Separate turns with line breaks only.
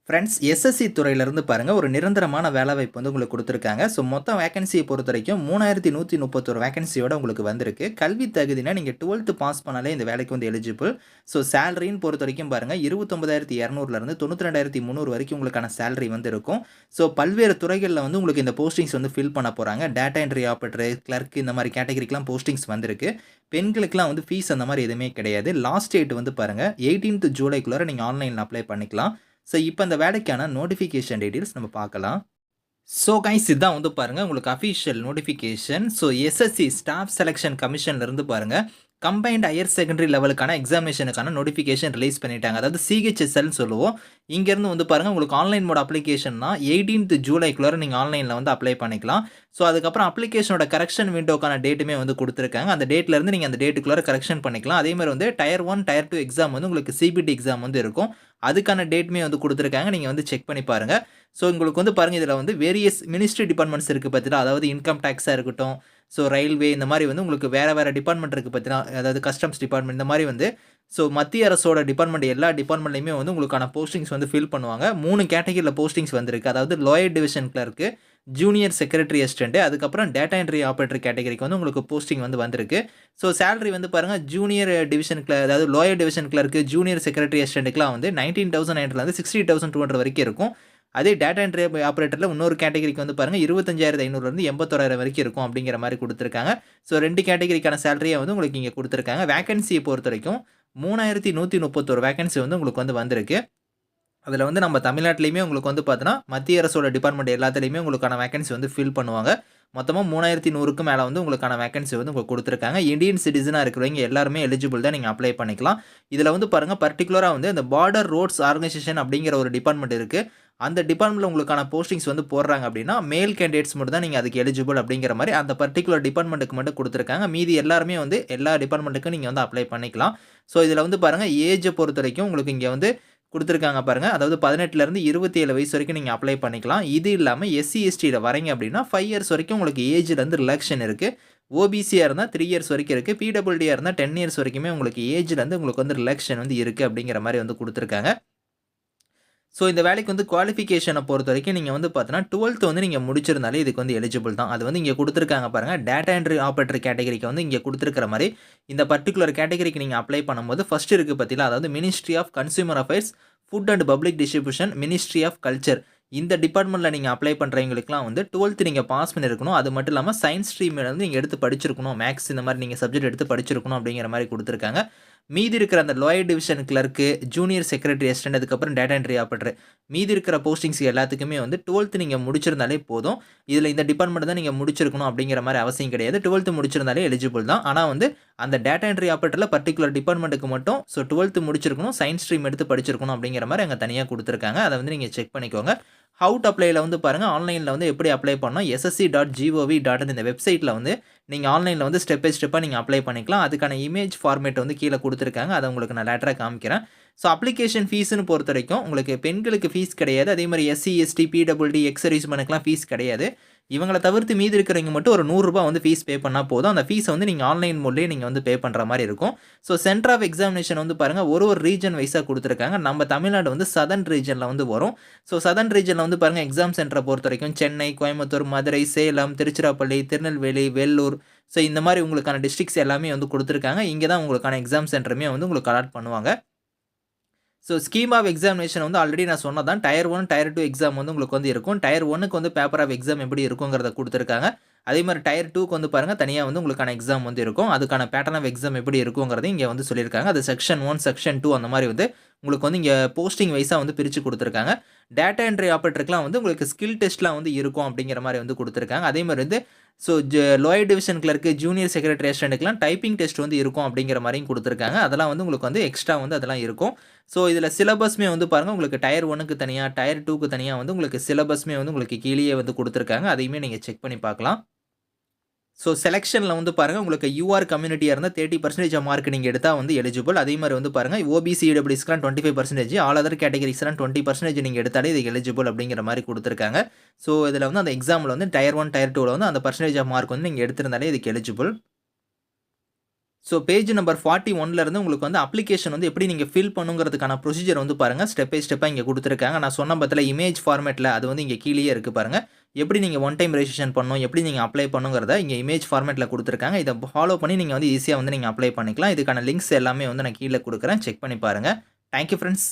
Friends SSC துறையிலிருந்து பாருங்க ஒரு நிரந்தரமான வேலைவாய்ப்பு வந்து உங்களுக்கு கொடுத்துருக்காங்க. ஸோ மொத்தம் வேக்கன்சியை பொறுத்தவரைக்கும் 3131 வேக்கன்சியோட உங்களுக்கு வந்திருக்கு. கல்வி தகுதினா நீங்க 12th பாஸ் பண்ணாலே இந்த வேலைக்கு வந்து எலிஜிபிள். ஸோ சேலரின்னு பொறுத்தவரைக்கும் பாருங்க 29,200லேருந்து 92,300 வரைக்கும் உங்களுக்கான சேலரி வந்து இருக்கும். ஸோ பல்வேறு துறைகளில் வந்து உங்களுக்கு இந்த போஸ்டிங்ஸ் வந்து ஃபில் பண்ண போறாங்க. டேட்டா என்ட்ரி ஆப்பரேட்டர், கிளர்க் இந்த மாதிரி கேட்டகரிக்கெலாம் போஸ்டிங்ஸ் வந்திருக்கு. பெண்களுக்குலாம் வந்து ஃபீஸ் அந்த மாதிரி எதுவுமே கிடையாது. லாஸ்ட் டேட் வந்து பாருங்க 18th ஜூலைக்குள்ளார நீங்க ஆன்லைனில் அப்ளை பண்ணிக்கலாம். ஸோ இப்போ இந்த வேலைக்கான நோட்டிஃபிகேஷன் டீட்டெயில்ஸ் நம்ம பார்க்கலாம். ஸோ கைஸ் இதான் வந்து பாருங்கள் உங்களுக்கு official notification. So SSC staff selection கமிஷன்லேருந்து பாருங்கள் கம்பைன்ட் ஹையர் செகண்டரி லெவலுக்கான எக்ஸாமினேஷனுக்கான நோட்டிஃபிகேஷன் ரிலீஸ் பண்ணிட்டாங்க. அதாவது சிஹெச்எஸ்எல்னு சொல்லுவோம். இங்கேருந்து வந்து பாருங்கள் உங்களுக்கு ஆன்லைன் மோட் அப்ளிகேஷன்னா 18th ஜூலைக்குள்ளார நீங்கள் ஆன்லைனில் வந்து அப்ளை பண்ணிக்கலாம். ஸோ அதுக்கப்புறம் அப்ளிகேஷனோட கரெக்ஷன் விண்டோக்கான டேட்டுமே வந்து கொடுத்துருக்காங்க. அந்த டேட்லேருந்து நீங்கள் அந்த டேட்டுக்குள்ளார கரெக்ஷன் பண்ணிக்கலாம். அதே மாதிரி வந்து டயர் 1 டயர் 2 எக்ஸாம் வந்து உங்களுக்கு சிபிடி எக்ஸாம் வந்து இருக்கும். அதுக்கான டேட்டுமே வந்து கொடுத்துருக்காங்க. நீங்கள் வந்து செக் பண்ணி பாருங்கள். ஸோ உங்களுக்கு வந்து பாருங்கள் இதில் வந்து வேரியஸ் மினிஸ்ட்ரி டிபார்ட்மெண்ட்ஸ் இருக்குது பார்த்தீங்களா, அதாவது இன்கம் டேக்ஸாக இருக்கட்டும், ஸோ ரயில்வே இந்த மாதிரி வந்து உங்களுக்கு வேறு டிபார்ட்மெண்ட் இருக்குது பார்த்தீங்கன்னா, அதாவது கஸ்டம்ஸ் டிபார்ட்மெண்ட் இந்த மாதிரி வந்து ஸோ மத்திய அரசோட டிபார்ட்மெண்ட் எல்லா டிபார்ட்மெண்ட்லையுமே வந்து உங்களுக்கான போஸ்டிங்ஸ் வந்து ஃபில் பண்ணுவாங்க. 3 கேட்டகரியில் போஸ்டிங்ஸ் வந்திருக்கு. அதாவது lower division clerk, junior secretary assistant, அதுக்கப்புறம் டேட்டா என்ட்ரி ஆப்பரேட்டர் கேட்டகரிக்கு வந்து உங்களுக்கு போஸ்டிங் வந்து வந்திருக்கு. ஸோ சேலரி வந்து பாருங்கள் ஜூனியர் டிவிஷன் அதாவது lower division clerk, junior secretary அசிஸ்டன்ட்டுக்குலாம் வந்து 19,900 60,200 வரைக்கும் இருக்கும். அதே டேட்டா என்ட்ரி ஆப்பரேட்டரில் இன்னொரு கேட்டகரிக்கு வந்து பாருங்கள் 25,500 81,000 வரைக்கும் இருக்கும் அப்படிங்கிற மாதிரி கொடுத்துருக்காங்க. ஸோ 2 கேட்டகரிக்கான சேலரியை வந்து உங்களுக்கு இங்கே கொடுத்துருக்காங்க. வேகன்சியை பொறுத்த வரைக்கும் 3131 வேகன்சி வந்து உங்களுக்கு வந்து வந்திருக்கு. அதில் வந்து நம்ம தமிழ்நாட்டிலையுமே உங்களுக்கு வந்து பார்த்தோன்னா மத்திய அரசோட டிபார்ட்மெண்ட் எல்லாத்துலேயுமே உங்களுக்கான வேகன்சி வந்து ஃபில் பண்ணுவாங்க. மொத்தமாக 3100க்கு மேலே வந்து உங்களுக்கான வேகன்சி வந்து உங்களுக்கு கொடுத்துருக்காங்க. இந்தியன் சிட்டிசனாக இருக்கிறவங்க எல்லாருமே எலிஜிபிள் தான், நீங்கள் அப்ளை பண்ணிக்கலாம். இதில் வந்து பாருங்கள் பர்டிகுலராக வந்து இந்த பார்டர் ரோட்ஸ் ஆர்கனைசேஷன் அப்படிங்கிற ஒரு டிபார்ட்மெண்ட் இருக்குது. அந்த டிபார்ட்மெண்ட்டில் உங்களுக்கான போஸ்டிங்ஸ் வந்து போடுறாங்க அப்படின்னா மேல் கேண்டிடேட்ஸ் மட்டும் தான் நீங்கள் அதுக்கு எலிஜிபிள் அப்படிங்கிற மாதிரி அந்த பர்டிகுலர் டிபார்ட்மெண்ட்டுக்கு மட்டும் கொடுத்துருக்காங்க. மீதி எல்லாருமே வந்து எல்லா டிபார்ட்மெண்ட்டுக்கும் நீங்கள் வந்து அப்ளை பண்ணிக்கலாம். ஸோ இதில் வந்து பாருங்கள் ஏஜை பொறுத்த வரைக்கும் உங்களுக்கு இங்கே வந்து கொடுத்துருக்காங்க பாருங்கள். அதாவது 18லேருந்து 27 வயசு வரைக்கும் நீங்கள் அப்ளை பண்ணிக்கலாம். இது இல்லாமல் எஸ்சி எஸ்டியில் வரீங்க அப்படின்னா 5 இயர்ஸ் வரைக்கும் உங்களுக்கு ஏஜ்லேருந்து ரிலாக்ஷன் இருக்குது. ஓபிசியாக இருந்தால் 3 இயர்ஸ் வரைக்கும் இருக்குது. பிடபிள்யூடியாக இருந்தால் 10 இயர்ஸ் வரைக்குமே உங்களுக்கு ஏஜ்லேருந்து உங்களுக்கு வந்து ரிலாக்ஷன் வந்து இருக்குது அப்படிங்கிற மாதிரி வந்து கொடுத்துருக்காங்க. ஸோ இந்த வேலைக்கு வந்து குவாலிஃபிகேஷனை பொறுத்த வரைக்கும் நீங்கள் வந்து பார்த்தீங்கன்னா 12th வந்து நீங்கள் முடிச்சிருந்தாலே இதுக்கு வந்து எலிஜிபிள் தான். அது வந்து இங்கே கொடுத்துருக்காங்க பாருங்கள். டேட்டா என்ட்ரி ஆப்பரேட்டர் கேட்டகரிக்கு வந்து இங்கே கொடுத்துருக்கிற மாதிரி இந்த பர்டிகுலர் கேட்டகரிக்கு நீங்கள் அப்ளை பண்ணும்போது ஃபஸ்ட் இருக்குது பார்த்தீங்களா, அதாவது ministry of consumer affairs, food and public distribution, ministry of culture. இந்த டிபார்ட்மெண்ட்டில் நீங்கள் அப்ளை பண்ணுறவங்களுக்குலாம் வந்து 12th நீங்கள் பாஸ் பண்ணியிருக்கணும். அது மட்டும் இல்லாமல் சயின்ஸ் ஸ்ட்ரீம் வந்து நீங்கள் எடுத்து படிச்சிருக்கணும். மேக்ஸ் இந்த மாதிரி நீங்கள் சப்ஜெக்ட் எடுத்து படிச்சிருக்கணும் அப்படிங்கிற மாதிரி கொடுத்துருக்காங்க. மீதி இருக்கிற அந்த lower division clerk, junior secretary assistant, அதுக்கப்புறம் டேட்டா என்ட்ரி ஆப்பரேட்டர், மீதி இருக்கிற போஸ்டிங்ஸ் எல்லாத்துக்குமே வந்து 12th நீங்கள் முடிச்சிருந்தாலே போதும். இதில் இந்த டிபார்ட்மெண்ட் தான் நீங்கள் முடிச்சிருக்கணும் அப்படிங்கிற மாதிரி அவசியம் கிடையாது. 12th முடிச்சிருந்தாலே எலிஜிபிள் தான். ஆனால் வந்து அந்த டேட்டா என்ட்ரி ஆப்பரேட்டரில் பர்டிகுலர் டிபார்ட்மெண்ட்டுக்கு மட்டும் ஸோ 12th முடிச்சிருக்கணும், சயின்ஸ் ஸ்ட்ரீம் எடுத்து படிச்சிருக்கணும் அப்படிங்கிற மாதிரி அங்கே தனியாக கொடுத்துருக்காங்க. அதை வந்து நீங்கள் செக் பண்ணிக்கோங்க. ஹவு டு அப்ளைல வந்து பாருங்கள் ஆன்லைனில் வந்து எப்படி அப்ளை பண்ணணும், ssc.gov.in இந்த வெப்சைட்டில் வந்து நீங்கள் ஆன்லைனில் வந்து ஸ்டெப் பை ஸ்டெப்பாக நீங்கள் அப்ளை பண்ணிக்கலாம். அதுக்கான இமேஜ் ஃபார்மேட் வந்து கீழே கொடுத்துருக்காங்க. அதை உங்களுக்கு நான் லேட்டராக காமிக்கிறேன். ஸோ அப்ளிகேஷன் ஃபீஸ்னு பொறுத்த வரைக்கும் உங்களுக்கு பெண்களுக்கு ஃபீஸ் கிடையாது. அதே மாதிரி எஸ்சி எஸ்டி பிடபிள்யூடி எக்ஸ் சர்வீஸ்மேனுக்குலாம் ஃபீஸ் கிடையாது. இவங்களை தவிர்த்து மீதி இருக்கிறவங்க மட்டும் ஒரு ₹100 வந்து ஃபீஸ் பே பண்ணால் போதும். அந்த ஃபீஸை வந்து நீங்கள் ஆன்லைன் மூலியே நீங்கள் வந்து பே பண்ணுற மாதிரி இருக்கும். ஸோ சென்டர் ஆஃப் எக்ஸாமினேஷன் வந்து பாருங்கள் ஒரு ரீஜன் வைஸாக கொடுத்துருக்காங்க. நம்ம தமிழ்நாடு வந்து சதர்ன் ரீஜனில் வந்து வரும். ஸோ சதர்ன் ரீஜனில் வந்து பாருங்கள் எக்ஸாம் சென்டரை பொறுத்த வரைக்கும் சென்னை, கோயம்புத்தூர், மதுரை, சேலம், திருச்சிராப்பள்ளி, திருநெல்வேலி, வெள்ளூர், ஸோ இந்த மாதிரி உங்களுக்கான டிஸ்ட்ரிக்ஸ் எல்லாமே வந்து கொடுத்துருக்காங்க. இங்கே தான் உங்களுக்கான எக்ஸாம் சென்டருமே வந்து உங்களுக்கு அலாட் பண்ணுவாங்க. ஸோ ஸ்கீம் ஆஃப் எக்ஸாமினேஷன் வந்து ஆல்ரெடி நான் சொன்னதான் டயர் 1 டயர் 2 எக்ஸாம் வந்து உங்களுக்கு வந்து இருக்கும். டயர் 1க்கு வந்து பேப்பர் ஆஃப் எக்ஸாம் எப்படி இருக்குங்கிறத கொடுத்துருக்காங்க. அதே மாதிரி டயர் 2க்கு வந்து பாருங்கள் தனியாக வந்து உங்களுக்கான எக்ஸாம் வந்து இருக்கும். அதுக்கான பேட்டர்ன் ஆஃப் எக்ஸாம் எப்படி இருக்குங்கிறதையும் இங்கே வந்து சொல்லியிருக்காங்க. அது செக்ஷன் 1 செக்ஷன் 2 அந்த மாதிரி வந்து உங்களுக்கு வந்து இங்கே போஸ்டிங் வைஸாக வந்து பிரித்து கொடுத்துருக்காங்க. டேட்டா என்ட்ரி ஆப்பரேட்டருக்குலாம் வந்து உங்களுக்கு ஸ்கில் டெஸ்ட்லாம் வந்து இருக்கும் அப்படிங்கிற மாதிரி வந்து கொடுத்துருக்காங்க. அதே மாதிரி வந்து so lower division clerk, junior secretary அசிஸ்டன்ட்டுக்குலாம் டைப்பிங் டெஸ்ட் வந்து இருக்கும் அப்படிங்கிற மாதிரியும் கொடுத்துருக்காங்க. அதெல்லாம் வந்து உங்களுக்கு வந்து எக்ஸ்ட்ரா வந்து அதெல்லாம் இருக்கும். ஸோ இதில் சிலபஸ்மே வந்து பாருங்கள் உங்களுக்கு டயர் 1க்கு தனியாக, டயர் 2க்கு தனியாக வந்து உங்களுக்கு சிலபஸ்மே வந்து உங்களுக்கு கீழேயே வந்து கொடுத்துருக்காங்க. அதையுமே நீங்கள் செக் பண்ணி பார்க்கலாம். ஸோ செலெக்ஷனில் வந்து பாருங்கள் உங்களுக்கு யூஆர் கம்யூனிட்டியாக இருந்தால் 30% மார்க் நீங்கள் எடுத்தால் வந்து எலிஜிபிள். அதே மாதிரி வந்து பாருங்கள் ஓபிசி இடபிள்யூஸ்க்குலாம் 25%, ஆல் அதர் கேட்டகரிஸ்லாம் 20% நீங்கள் எடுத்தாலே இது எலிஜிபிள் அப்படிங்கிற மாதிரி கொடுத்துருக்காங்க. ஸோ இதில் வந்து அந்த எக்ஸாமில் வந்து டயர் 1 டயர் 2வில் வந்து அந்த பர்சன்டேஜ் ஆஃப் மார்க் வந்து நீங்கள் எடுத்திருந்தாலே இதுக்கு எலிஜிபிள். ஸோ பேஜ் நம்பர் 41ல இருந்து உங்களுக்கு வந்து அப்ளிகேஷன் வந்து எப்படி நீங்க ஃபில் பண்ணுங்கிறதுக்கான ப்ரொசீஜர் வந்து பாருங்க. ஸ்டெப் பை ஸ்டெப்பா இங்க குடுத்துருக்காங்க. நான் சொன்ன பாத்தீங்களா இமேஜ் ஃபார்மேட்ல அது வந்து இங்க கீழயே இருக்கு பாருங்க. எப்படி நீங்க ஒன் டைம் ரெஜிஸ்ட்ரேஷன் பண்ணணும், எப்படி நீங்க அப்ளை பண்ணணுங்கிறத இங்க இமேஜ் ஃபார்மேட்ல குடுத்துருக்காங்க. இத ஃபாலோ பண்ணி நீங்க வந்து ஈஸியா வந்து நீங்க அப்ளை பண்ணிக்கலாம். இதுக்கான லிங்க்ஸ் எல்லாமே வந்து நான் கீழ குடுக்குறேன். செக் பண்ணி பாருங்க. Thank you friends.